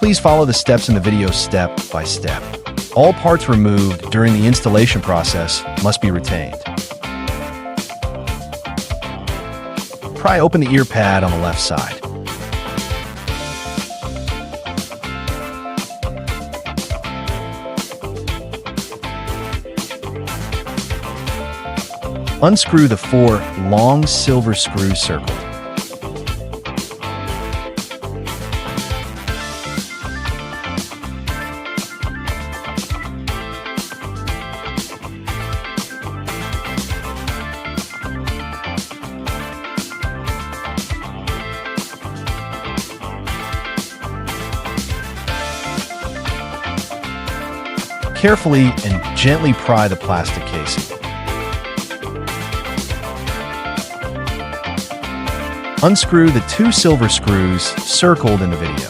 Please follow the steps in the video step by step. All parts removed during the installation process must be retained. Pry open the ear pad on the left side. Unscrew the 4 long silver screws circled. Carefully and gently pry the plastic casing. Unscrew the 2 silver screws circled in the video.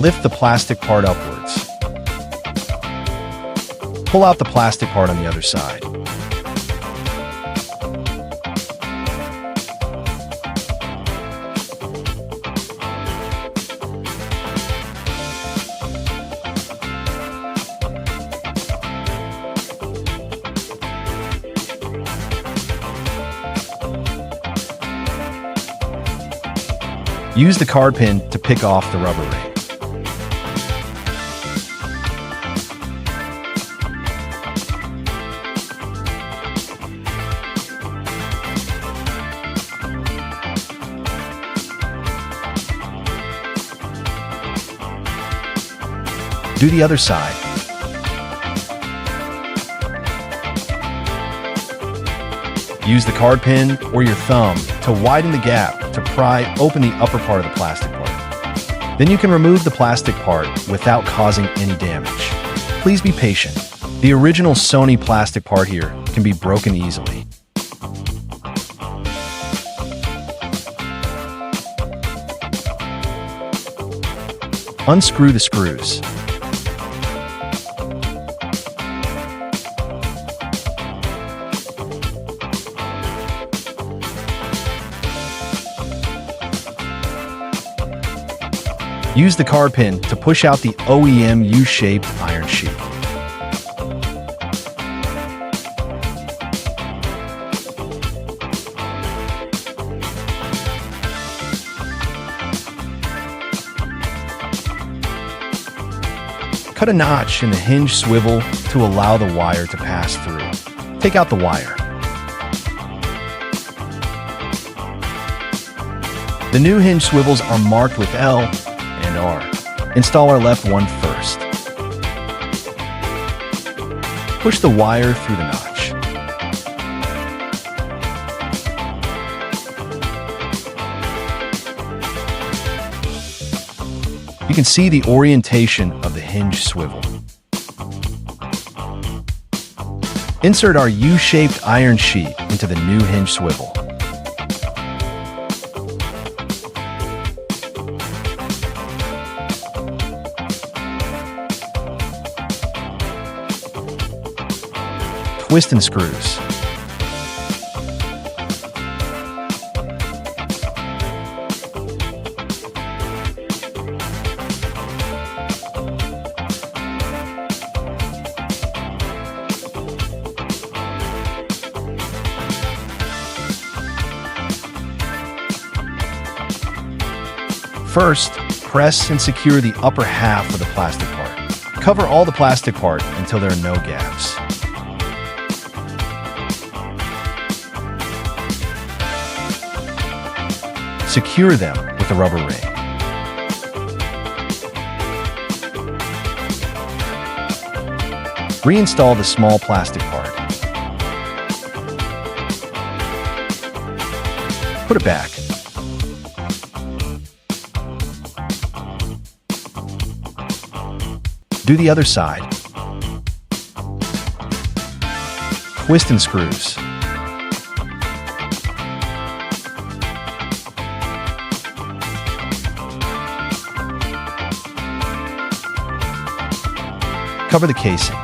Lift the plastic part upwards. Pull out the plastic part on the other side. Use the card pin to pick off the rubber ring. Do the other side. Use the card pin or your thumb to widen the gap to pry open the upper part of the plastic part. Then you can remove the plastic part without causing any damage. Please be patient. The original Sony plastic part here can be broken easily. Unscrew the screws. Use the card pin to push out the OEM U-shaped iron sheet. Cut a notch in the hinge swivel to allow the wire to pass through. Take out the wire. The new hinge swivels are marked with L and R. Install our left one first. Push the wire through the notch. You can see the orientation of the hinge swivel. Insert our U-shaped iron sheet into the new hinge swivel. Twist and screws. First, press and secure the upper half of the plastic part. Cover all the plastic part until there are no gaps. Secure them with a rubber ring. Reinstall the small plastic part. Put it back. Do the other side. Twist and screws. Cover the casing.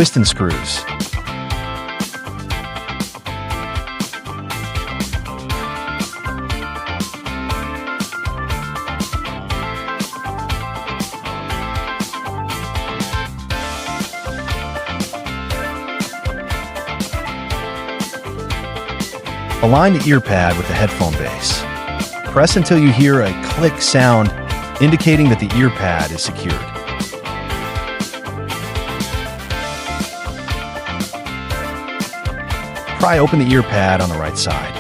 Twist and screws. Align the ear pad with the headphone base. Press until you hear a click sound indicating that the ear pad is secured. Pry open the ear pad on the right side.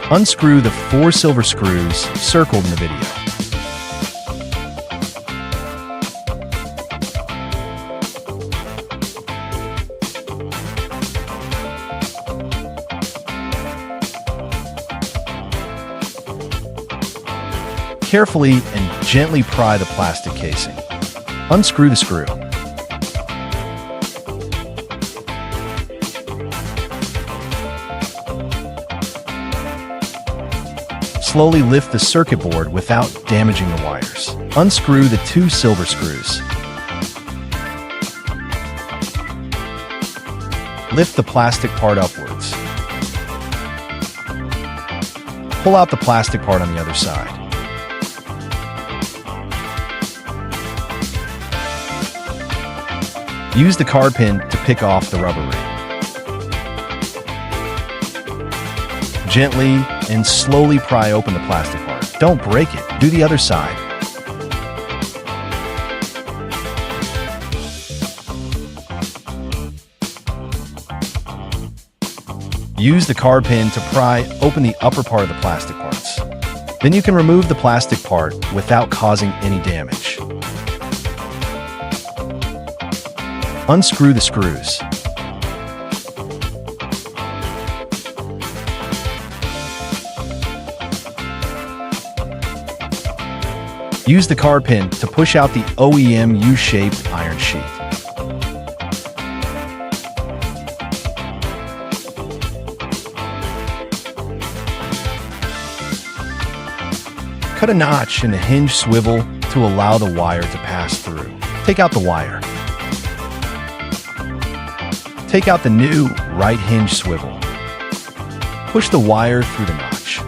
Unscrew the 4 silver screws circled in the video. Carefully and gently pry the plastic casing. Unscrew the screw. Slowly lift the circuit board without damaging the wires. Unscrew the 2 silver screws. Lift the plastic part upwards. Pull out the plastic part on the other side. Use the card pin to pick off the rubber ring. Gently and slowly pry open the plastic part. Don't break it. Do the other side. Use the card pin to pry open the upper part of the plastic parts. Then you can remove the plastic part without causing any damage. Unscrew the screws. Use the card pin to push out the OEM U-shaped iron sheet. Cut a notch in the hinge swivel to allow the wire to pass through. Take out the wire. Take out the new right hinge swivel. Push the wire through the notch.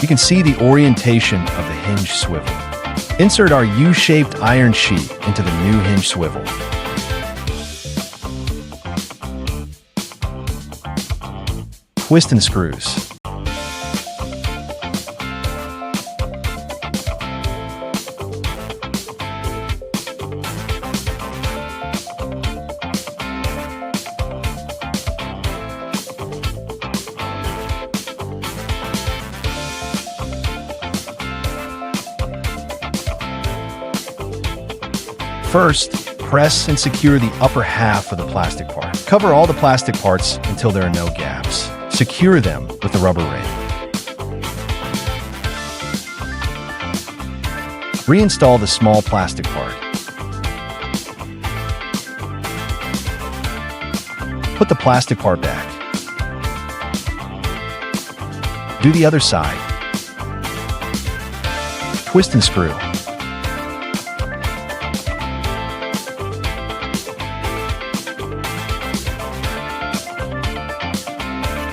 You can see the orientation of the hinge swivel. Insert our U-shaped iron sheet into the new hinge swivel. Twist and screws. First, press and secure the upper half of the plastic part. Cover all the plastic parts until there are no gaps. Secure them with the rubber ring. Reinstall the small plastic part. Put the plastic part back. Do the other side. Twist and screw.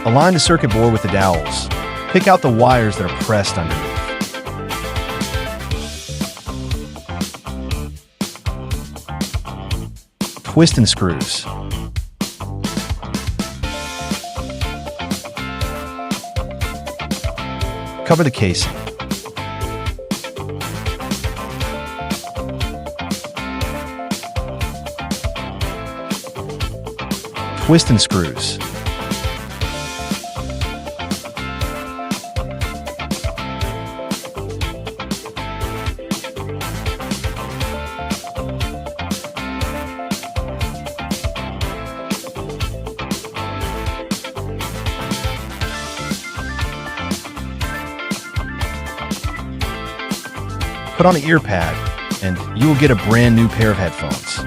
Align the circuit board with the dowels. Pick out the wires that are pressed underneath. Twist and screws. Cover the casing. Twist and screws. Put on the ear pad, and you will get a brand new pair of headphones.